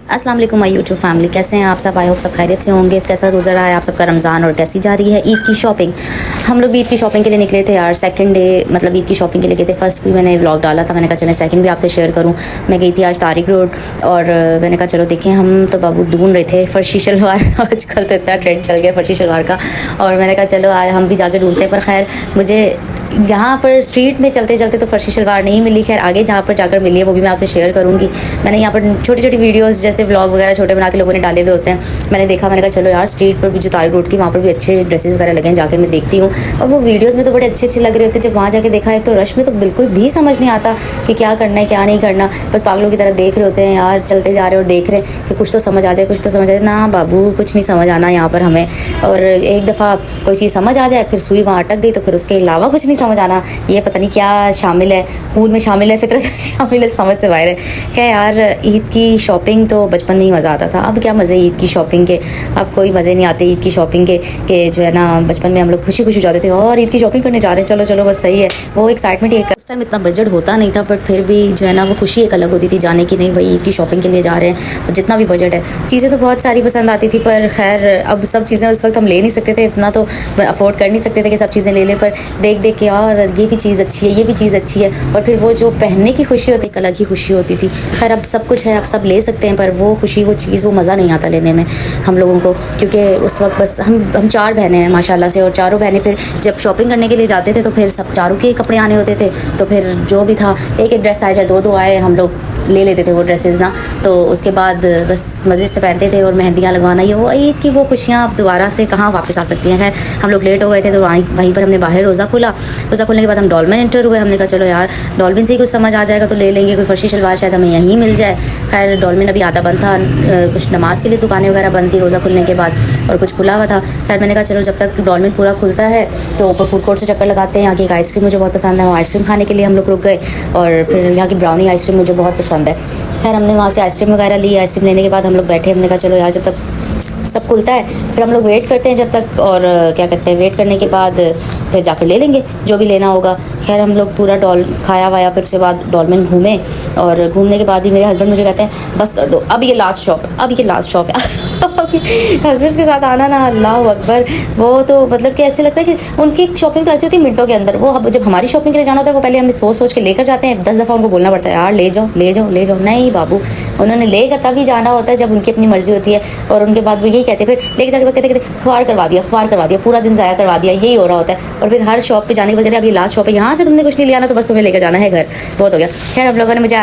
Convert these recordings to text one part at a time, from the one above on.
अस्सलाम वालेकुम my YouTube family, कैसे हैं आप सब? आई होप सब खैरियत से होंगे। कैसा गुजर रहा है आप सबका रमज़ान और कैसी जा रही है ईद की शॉपिंग? हम लोग भी ईद की शॉपिंग के लिए निकले थे यार। सेकंड डे मतलब ईद की शॉपिंग के लिए गए थे। फर्स्ट भी मैंने व्लॉग डाला था, मैंने कहा चले सेकंड भी आपसे शेयर करूँ। मैं गई थी आज तारिक रोड और मैंने कहा चलो देखें। हम तो बाबू ढूंढ रहे थे फर्शी शलवार आजकल तो इतना ट्रेंड चल गया फर्शी शलवार का, और मैंने कहा चलो आज हम भी जाके ढूंढते हैं। पर खैर मुझे यहाँ पर स्ट्रीट में चलते चलते तो फर्शी शलवार नहीं मिली। खैर आगे जहाँ पर जाकर मिली है वो भी मैं आपसे शेयर करूँगी। मैंने यहाँ पर छोटी छोटी वीडियोस जैसे व्लॉग वगैरह छोटे बना के लोगों ने डाले हुए होते हैं। मैंने देखा, मैंने कहा चलो यार स्ट्रीट पर भी जो तारिक रोड की वहाँ पर भी अच्छे ड्रेसेस वगैरह लगे हैं, जाके मैं देखती हूँ। और वो वीडियोज़ में तो बड़े अच्छे अच्छे लग रहे होते हैं। जब वहाँ जाके देखा है तो रश में तो बिल्कुल भी समझ नहीं आता कि क्या करना है क्या नहीं करना। बस पागलों की तरह देख रहे होते हैं यार, चलते जा रहे हैं और देख रहे हैं कि कुछ तो समझ आ जाए, कुछ तो समझ आ जाए। ना बाबू कुछ नहीं समझ आना यहाँ पर हमें। और एक दफ़ा कोई चीज़ समझ आ जाए फिर सुई वहाँ अटक गई तो फिर उसके अलावा कुछ नहीं समझ आना। ये पता नहीं क्या शामिल है, खून में शामिल है, फितरत में शामिल है, समझ से बाहर है। क्या यार ईद की शॉपिंग तो बचपन में ही मज़ा आता था। अब क्या मज़े ईद की शॉपिंग के, अब कोई मज़े नहीं आते ईद की शॉपिंग के जो है ना। बचपन में हम लोग खुशी खुशी जाते थे और ईद की शॉपिंग करने जा रहे हैं, चलो चलो बस सही है। वो एक्साइटमेंट ही, उस टाइम इतना बजट होता नहीं था, बट फिर भी जो है ना वो खुशी एक अलग होती थी जाने की। नहीं भाई ईद की शॉपिंग के लिए जा रहे हैं, और जितना भी बजट है चीज़ें तो बहुत सारी पसंद आती थी। पर खैर अब सब चीज़ें उस वक्त हम ले नहीं सकते थे, इतना तो अफोर्ड कर नहीं सकते थे कि सब चीज़ें ले लें। पर देख देख के यार ये भी चीज़ अच्छी है, ये भी चीज़ अच्छी है, और फिर वो जो पहनने की खुशी होती है एक अलग ही खुशी होती थी। खैर अब सब कुछ है, अब सब ले सकते हैं, पर वो खुशी, वो चीज़, वो मज़ा नहीं आता लेने में हम लोगों को। क्योंकि उस वक्त बस हम चार बहनें हैं माशाल्लाह से, और चारों बहनें फिर जब शॉपिंग करने के लिए जाते थे तो फिर सब चारों के कपड़े आने होते थे। तो फिर जो भी था एक एक ड्रेस आए चाहे दो दो आए, हम लोग ले लेते थे वो ड्रेसेस ना। तो उसके बाद बस मज़े से पहनते थे और मेहंदियाँ लगवाना, ये वो ईद की वो खुशियाँ अब दोबारा से कहाँ वापस आ सकती हैं। खैर हम लोग लेट हो गए थे तो वहीं पर हमने बाहर रोज़ा खोला। रोज़ा खोलने के बाद हम डॉल्मेन एंटर हुए। हमने कहा चलो यार डॉल्मेन से ही कुछ समझ आ जाएगा तो ले लेंगे, कोई फर्शी शलवार शायद हमें यहीं मिल जाए। खैर डॉल्मेन अभी आधा बंद था, कुछ नमाज़ के लिए दुकानें वगैरह बंद थी रोज़ा खुलने के बाद, और कुछ खुला हुआ था। खैर मैंने कहा चलो जब तक डॉल्मेन पूरा खुलता है तो ऊपर फूड कोर्ट से चक्कर लगाते हैं। यहाँ की एक आइसक्रीम मुझे बहुत पसंद है, वो आइसक्रीम खाने के लिए हम लोग रुक गए। और फिर यहाँ की ब्राउनी आइसक्रीम मुझे बहुत पसंद है। खैर हमने वहाँ से आइसक्रीम वगैरह ली। आइसक्रीम लेने के बाद हम लोग बैठे। हमने कहा चलो यार जब तक सब खुलता है फिर हम लोग वेट करते हैं जब तक, और क्या कहते हैं वेट करने के बाद फिर जाकर ले लेंगे जो भी लेना होगा। खैर हम लोग पूरा खाया वाया, फिर उसके बाद डॉल्मेन घूमे, और घूमने के बाद भी मेरे हस्बैंड मुझे कहते हैं बस कर दो, अब ये लास्ट शॉप है, अब ये लास्ट शॉप है। हस्बैंड्स के साथ आना ना, अल्लाह अकबर, वो तो मतलब कि ऐसे लगता है कि उनकी शॉपिंग तो ऐसी होती है मिनटों के अंदर। वो जब हमारी शॉपिंग के लिए जाना होता है वो पहले हमें सोच सोच के लेकर जाते हैं। 10 दफ़ा उनको बोलना पड़ता है यार ले जाओ ले जाओ ले जाओ। नहीं बाबू, उन्होंने लेकर तभी जाना होता है जब उनकी अपनी मर्जी होती है। और उनके बाद वो यही कहते हैं, फिर लेके जाने के बाद कहते ख्वार करवा दिया, पूरा दिन ज़ाया करवा दिया, यही हो रहा होता है। और फिर हर शॉप पे जाने के बाद कहते हैं अब ये लास्ट शॉप है, यहाँ से तुमने कुछ नहीं लिया ना तो बस तुम्हें लेकर जाना है घर, बहुत हो गया। खैर हम लोगों ने, मुझे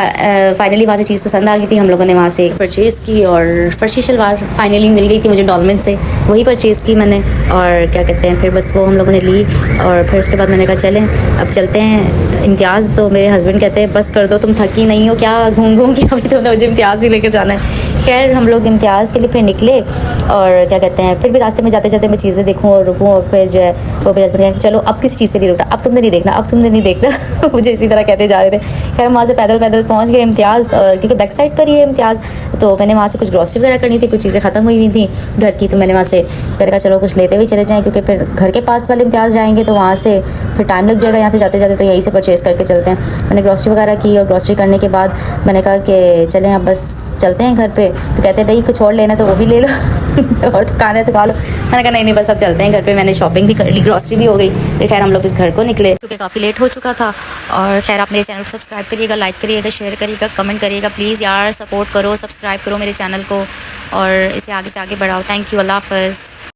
फाइनली वहाँ से चीज़ पसंद आ गई थी। हम लोगों ने वहाँ से परचेज़ की और फर्शी शलवार फाइनली मिल गई थी मुझे डॉल्मेन से, वही परचेज़ की मैंने। और क्या कहते हैं फिर बस वो हम लोगों ने ली, और फिर उसके बाद मैंने कहा चलें अब चलते हैं। इम्तियाज़ तो मेरे हस्बैंड कहते हैं बस कर दो, तुम थकी नहीं हो क्या घूम घूम के, अभी तुमने मुझे इम्तियाज़ भी लेकर जाना है। खैर हम लोग इम्तियाज़ के लिए फिर निकले, और क्या कहते हैं फिर भी रास्ते में जाते जाते मैं चीज़ें देखूँ और रुकूँ, और फिर जो है वो मेरे हस्बैंड कहते चलो अब किसी चीज़ पे नहीं रुकना, अब तुमने नहीं देखना, अब तुमने नहीं देखना। मुझे इसी तरह कहते जा रहे थे। खैर वहाँ से पैदल पैदल पहुँच गए इम्तियाज़, और क्योंकि बैक साइड पर ही है इम्तियाज़, तो मैंने वहाँ से कुछ ग्रॉसरी वगैरह करनी थी, कुछ चीज़ें ख़त्म हुई हुई थी घर की, तो मैंने वहाँ से मैंने कहा चलो कुछ लेते हुए चले जाएँ, क्योंकि फिर घर के पास वाले इम्तियाज़ जाएंगे तो वहाँ से फिर टाइम लग जाएगा यहाँ से जाते जाते, तो यहीं से परचेज़ करके चलते हैं। मैंने ग्रॉसरी वगैरह की, और ग्रॉसरी करने के बाद मैंने कहा कि चलें अब बस चलते हैं घर पे। तो कहते हैं नहीं कुछ और लेना तो वो भी ले लो और खाने तो खा लो। मैंने कहा नहीं बस अब चलते हैं घर पे। मैंने शॉपिंग भी कर ली, ग्रॉसरी भी हो गई। फिर खैर हम लोग इस घर को निकले क्योंकि काफ़ी लेट हो चुका था। और खैर आप मेरे चैनल को सब्सक्राइब करिएगा, लाइक करिएगा, शेयर करिएगा, कमेंट करिएगा, प्लीज़ यार सपोर्ट करो, सब्सक्राइब करो मेरे चैनल को और इसे आगे से आगे बढ़ाओ। थैंक यू, अल्लाह हाफ़िज़।